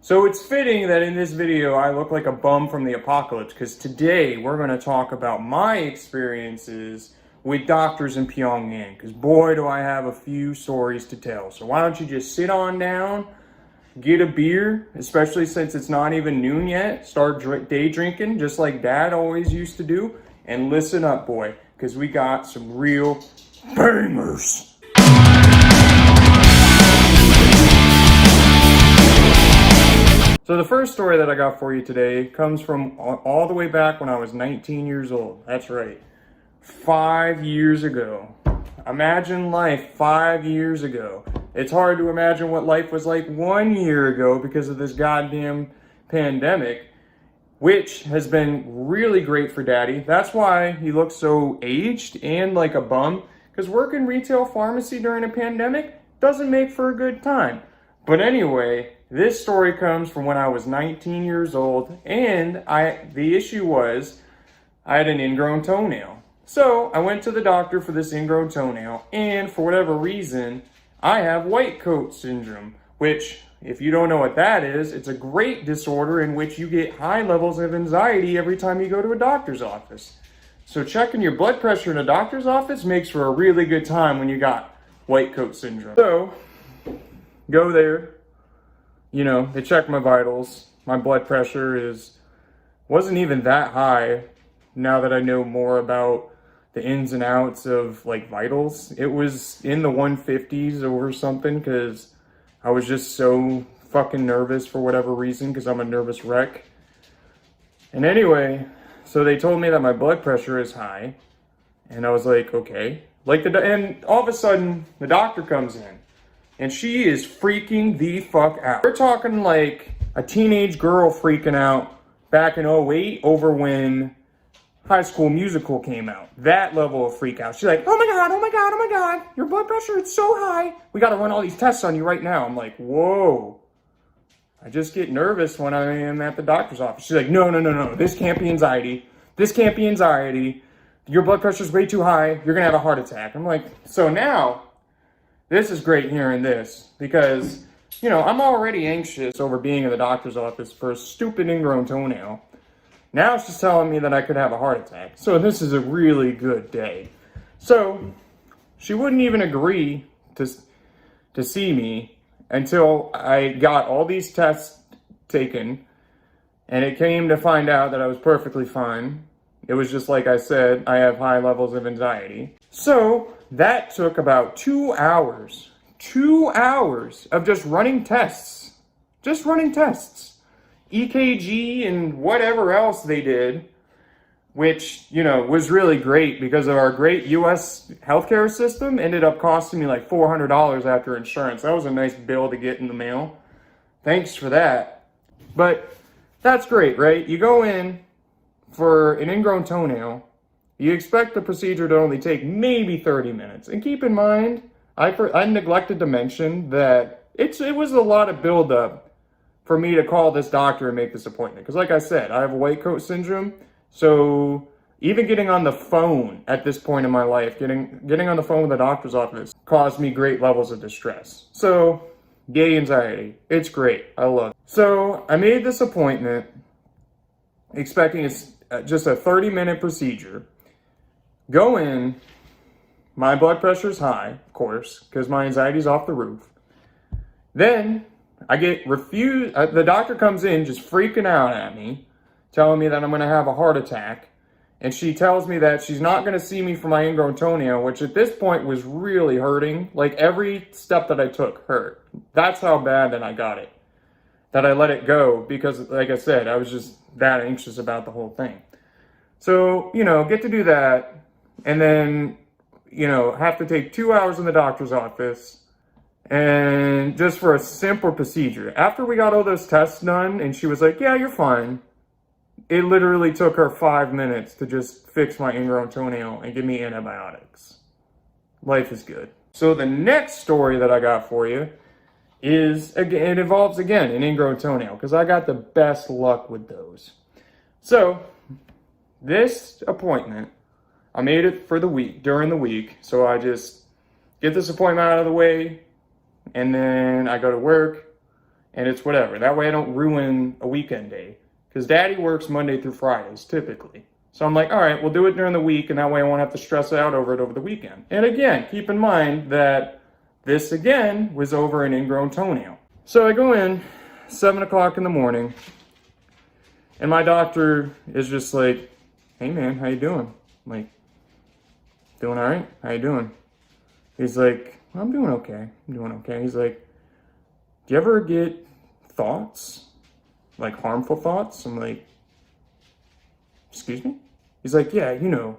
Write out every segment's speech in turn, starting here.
So it's fitting that in this video I look like a bum from the apocalypse, because today we're going to talk about my experiences with doctors in Pyongyang, because boy do I have a few stories to tell. So why don't you just sit on down, get a beer, especially since it's not even noon yet, start day drinking just like Dad always used to do, and listen up, boy, because we got some real bangers. So the first story that I got for you today comes from all the way back when I was 19 years old. That's right. 5 years ago. Imagine life 5 years ago. It's hard to imagine what life was like 1 year ago because of this goddamn pandemic, which has been really great for Daddy. That's why he looks so aged and like a bum, because working retail pharmacy during a pandemic doesn't make for a good time. But anyway, this story comes from when I was 19 years old, and the issue was I had an ingrown toenail. So I went to the doctor for this ingrown toenail, and for whatever reason, I have white coat syndrome, which, if you don't know what that is, it's a great disorder in which you get high levels of anxiety every time you go to a doctor's office. So checking your blood pressure in a doctor's office makes for a really good time when you got white coat syndrome. So go there. You know, they check my vitals. My blood pressure wasn't even that high now that I know more about the ins and outs of like vitals. It was in the 150s or something because I was just so fucking nervous for whatever reason because I'm a nervous wreck. And anyway, so they told me that my blood pressure is high, and I was like, okay. And all of a sudden the doctor comes in. And she is freaking the fuck out. We're talking like a teenage girl freaking out back in 2008 over when High School Musical came out. That level of freak out. She's like, oh my God, oh my God, oh my God. Your blood pressure is so high. We got to run all these tests on you right now. I'm like, whoa. I just get nervous when I am at the doctor's office. She's like, no. This can't be anxiety. This can't be anxiety. Your blood pressure is way too high. You're going to have a heart attack. I'm like, so now this is great hearing this because, you know, I'm already anxious over being in the doctor's office for a stupid ingrown toenail. Now she's telling me that I could have a heart attack. So this is a really good day. So she wouldn't even agree to see me until I got all these tests taken, and it came to find out that I was perfectly fine. It was just like I said, I have high levels of anxiety. So that took about 2 hours. 2 hours of just running tests. Just running tests. EKG and whatever else they did, which, you know, was really great because of our great U.S. healthcare system. Ended up costing me like $400 after insurance. That was a nice bill to get in the mail. Thanks for that. But that's great, right? You go in for an ingrown toenail. You expect the procedure to only take maybe 30 minutes. And keep in mind, I neglected to mention that it was a lot of buildup for me to call this doctor and make this appointment. Because like I said, I have white coat syndrome. So even getting on the phone at this point in my life, getting on the phone with the doctor's office caused me great levels of distress. So gay anxiety, it's great. I love it. So I made this appointment expecting just a 30-minute procedure. Go in, my blood pressure's high, of course, because my anxiety's off the roof. Then I get refused. The doctor comes in just freaking out at me, telling me that I'm going to have a heart attack. And she tells me that she's not going to see me for my ingrown toenail, which at this point was really hurting. Like every step that I took hurt. That's how bad that I got it. That I let it go because, like I said, I was just that anxious about the whole thing. So, you know, get to do that. And then, you know, have to take 2 hours in the doctor's office and just for a simple procedure. After we got all those tests done and she was like, yeah, you're fine. It literally took her 5 minutes to just fix my ingrown toenail and give me antibiotics. Life is good. So the next story that I got for you is, again, it involves, again, an ingrown toenail because I got the best luck with those. So this appointment, I made it for the week, during the week. So I just get this appointment out of the way, and then I go to work, and it's whatever. That way I don't ruin a weekend day. Because Daddy works Monday through Fridays, typically. So I'm like, all right, we'll do it during the week, and that way I won't have to stress out over it over the weekend. And again, keep in mind that this, again, was over an ingrown toenail. So I go in, 7 o'clock in the morning, and my doctor is just like, hey man, how you doing? I'm like, doing all right? How you doing? He's like, I'm doing okay. I'm doing okay. He's like, do you ever get thoughts? Like harmful thoughts? I'm like, excuse me? He's like, yeah, you know,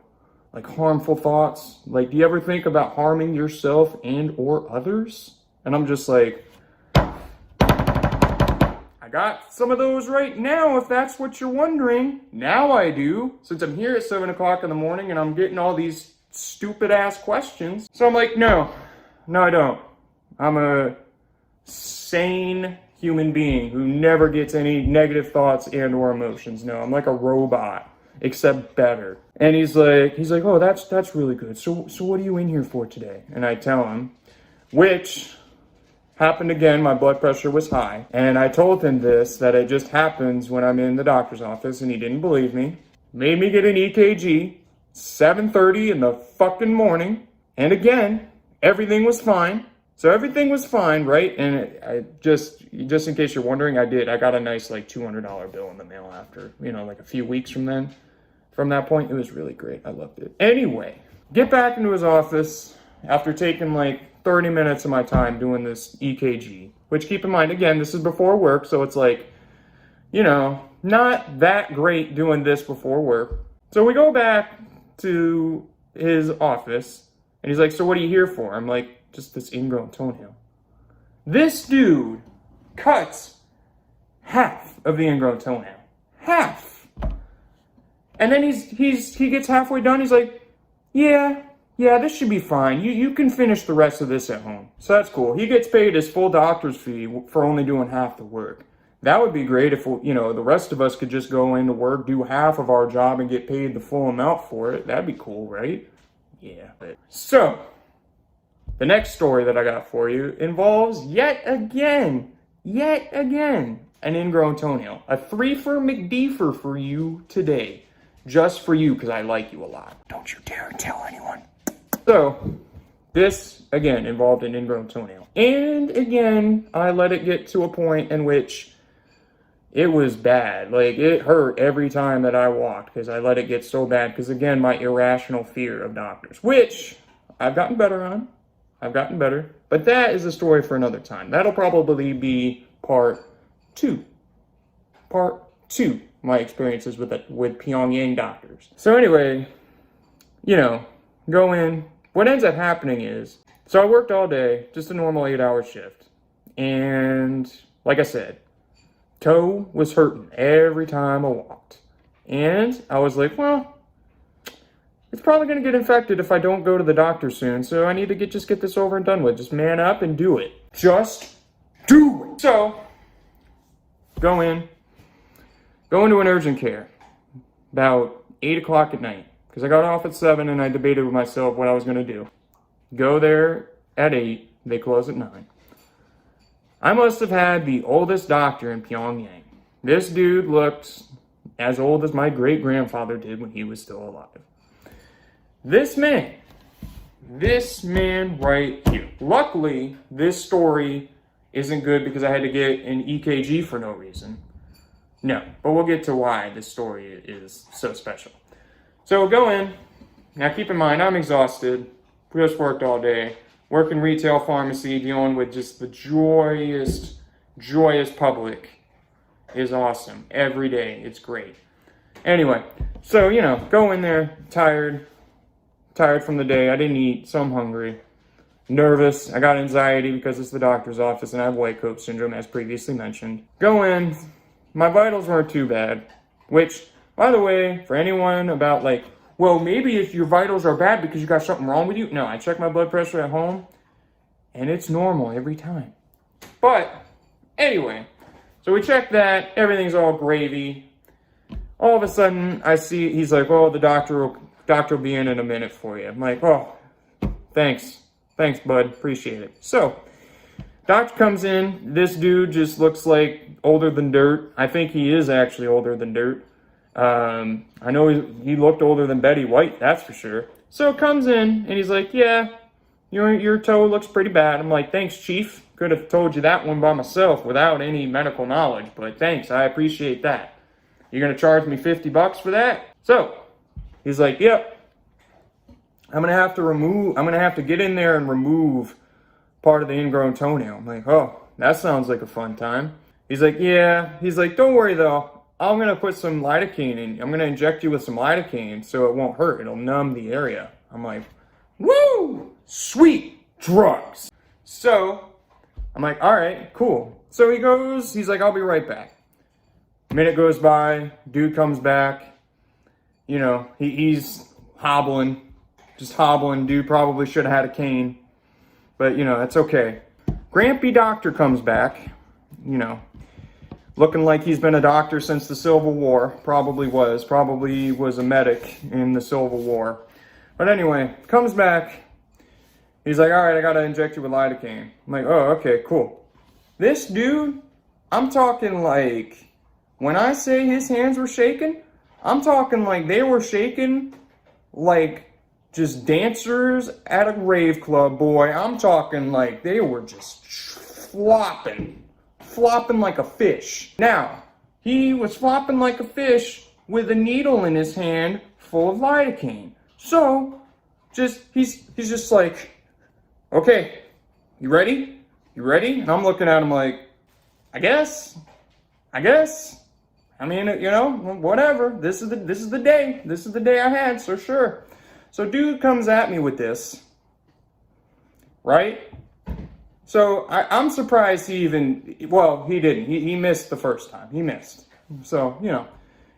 like harmful thoughts. Like, do you ever think about harming yourself and or others? And I'm just like, I got some of those right now, if that's what you're wondering. Now I do, since I'm here at 7 o'clock in the morning and I'm getting all these stupid ass questions. So I'm like, no, I don't. I'm a sane human being who never gets any negative thoughts and or emotions. No, I'm like a robot, except better. And he's like, oh, that's really good. So what are you in here for today? And I tell him, which happened again. My blood pressure was high, and I told him this, that it just happens when I'm in the doctor's office, and he didn't believe me. Made me get an EKG, 7:30 in the fucking morning, and again, everything was fine. So everything was fine, right? And I just in case you're wondering, I got a nice like $200 bill in the mail after, like a few weeks from then. From that point, it was really great. I loved it. Anyway, get back into his office after taking like 30 minutes of my time doing this EKG, which keep in mind, again, this is before work. So it's like, not that great doing this before work. So we go back to his office and he's like, so what are you here for? I'm like, just this ingrown toenail. This dude cuts half of the ingrown toenail. Half. And then he gets halfway done. He's like, yeah, this should be fine. You can finish the rest of this at home. So that's cool. He gets paid his full doctor's fee for only doing half the work. That would be great if, the rest of us could just go into work, do half of our job, and get paid the full amount for it. That'd be cool, right? Yeah. So, the next story that I got for you involves yet again, an ingrown toenail. A 3 for McDeefer for you today. Just for you, because I like you a lot. Don't you dare tell anyone. So, this, again, involved an ingrown toenail. And, again, I let it get to a point in which it was bad. Like, it hurt every time that I walked, because I let it get so bad. Because, again, my irrational fear of doctors, which I've gotten better on. But that is a story for another time. That'll probably be part 2. My experiences with Pyongyang doctors. So anyway, go in. What ends up happening is, so I worked all day, just a normal 8-hour shift. And like I said, toe was hurting every time I walked. And I was like, well, it's probably going to get infected if I don't go to the doctor soon, so I need to just get this over and done with. Just man up and do it. Just do it. So, go into an urgent care about 8 o'clock at night, because I got off at 7 and I debated with myself what I was going to do. Go there at 8, they close at 9. I must have had the oldest doctor in Pyongyang. This dude looked as old as my great-grandfather did when he was still alive. This man right here. Luckily, this story isn't good because I had to get an EKG for no reason. No, but we'll get to why this story is so special. So we'll go in. Now keep in mind, I'm exhausted. Just worked all day. Work in retail pharmacy, dealing with just the joyous public is awesome. Every day, it's great. Anyway, so, go in there, tired from the day. I didn't eat, so I'm hungry. Nervous. I got anxiety because it's the doctor's office and I have white coat syndrome, as previously mentioned. Go in. My vitals weren't too bad. Which, by the way, for anyone about well, maybe if your vitals are bad because you got something wrong with you. No, I checked my blood pressure at home and it's normal every time. But, anyway, so we checked that. Everything's all gravy. All of a sudden, I see, he's like, oh, the doctor will be in a minute for you. I'm like, oh, thanks, bud, appreciate it. So, Doctor comes in. This dude just looks like older than dirt. I think he is actually older than dirt. I know he looked older than Betty White, that's for sure. So comes in and he's like, yeah, your toe looks pretty bad. I'm like, thanks, Chief. Could have told you that one by myself without any medical knowledge, but thanks, I appreciate that. You're gonna charge me $50 for that? So he's like, yep. I'm gonna have to get in there and remove part of the ingrown toenail. I'm like, oh, that sounds like a fun time. He's like, yeah. He's like, don't worry though. I'm gonna put some lidocaine in. I'm gonna inject you with some lidocaine so it won't hurt. It'll numb the area. I'm like, woo, sweet drugs. So I'm like, all right, cool. So he's like, I'll be right back. Minute goes by, dude comes back. You know, he's hobbling, just hobbling. Dude probably should have had a cane, but you know, that's okay. Grampy doctor comes back, you know, looking like he's been a doctor since the Civil War. Probably was a medic in the Civil War. But anyway, comes back. He's like, all right, I got to inject you with lidocaine. I'm like, oh, okay, cool. This dude, I'm talking like, when I say his hands were shaking, I'm talking like they were shaking like just dancers at a rave club, boy. I'm talking like they were just flopping like a fish. Now, he was flopping like a fish with a needle in his hand full of lidocaine. So, he's just like, okay, you ready? You ready? And I'm looking at him like, I guess. I mean, you know, whatever. This is the day. This is the day I had, so sure. So dude comes at me with this, right? So I'm surprised he didn't. He missed the first time. He missed. So, you know,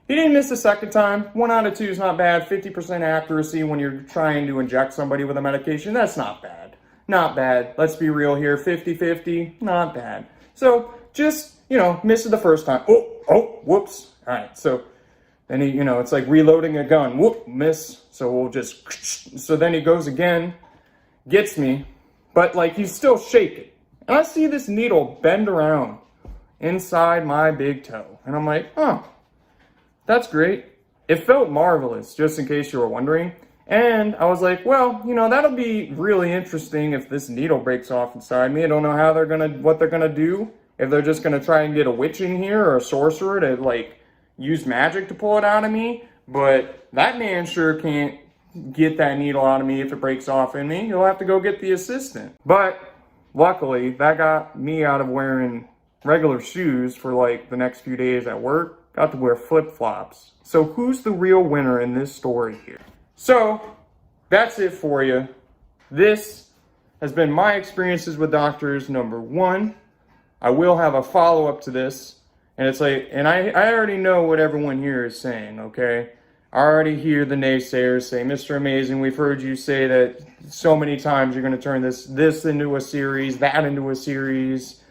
he didn't miss the second time. 1 out of 2 is not bad. 50% accuracy when you're trying to inject somebody with a medication. That's not bad. Not bad. Let's be real here. 50-50, not bad. So just, you know, missed it the first time. Oh, whoops. All right. So then he, you know, it's like reloading a gun. Whoop, miss. So we'll just, so then he goes again, gets me, but like he's still shaking. And I see this needle bend around inside my big toe. And I'm like, oh, that's great. It felt marvelous, just in case you were wondering. And I was like, well, you know, that'll be really interesting if this needle breaks off inside me. I don't know what they're gonna do. If they're just gonna try and get a witch in here or a sorcerer to like use magic to pull it out of me. But that man sure can't get that needle out of me if it breaks off in me. He'll have to go get the assistant. But luckily, that got me out of wearing regular shoes for like the next few days at work. Got to wear flip-flops. So who's the real winner in this story here? So that's it for you. This has been my experiences with doctors, number 1. I will have a follow-up to this. And it's like, and I already know what everyone here is saying, okay? I already hear the naysayers say, Mr. Amazing, we've heard you say that so many times you're going to turn this into a series, that into a series.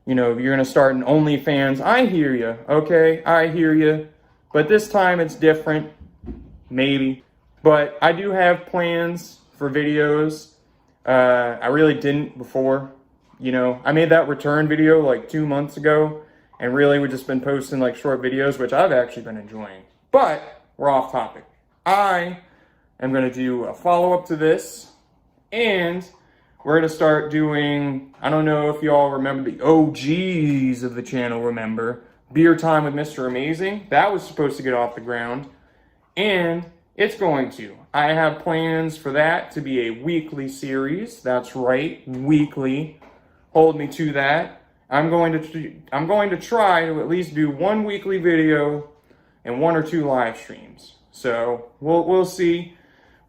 You know, you're going to start an OnlyFans. I hear you, okay? I hear you. But this time it's different, maybe. But I do have plans for videos. I really didn't before. You know, I made that return video like 2 months ago. And really, we've just been posting like short videos, which I've actually been enjoying. But we're off topic. I am going to do a follow-up to this. And we're going to start doing, I don't know if y'all remember, the OGs of the channel remember, Beer Time with Mr. Amazing. That was supposed to get off the ground. And it's going to. I have plans for that to be a weekly series. That's right, weekly. Hold me to that. I'm going to try to at least do 1 weekly video and 1 or 2 live streams. So we'll see.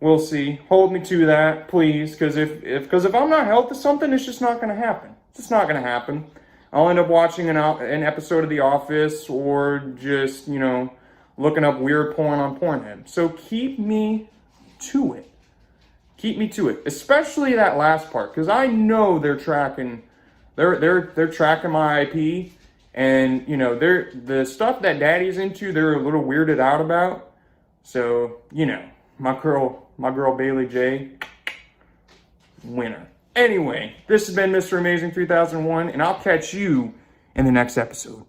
We'll see. Hold me to that, please, because if I'm not helped with something, it's just not going to happen. It's just not going to happen. I'll end up watching an episode of The Office or just, you know, looking up weird porn on Pornhub. So keep me to it. Keep me to it, especially that last part, because I know they're tracking. They're tracking my IP, and you know the stuff that Daddy's into. They're a little weirded out about. So you know, my girl Bailey J, winner. Anyway, this has been Mr. Amazing 3001, and I'll catch you in the next episode.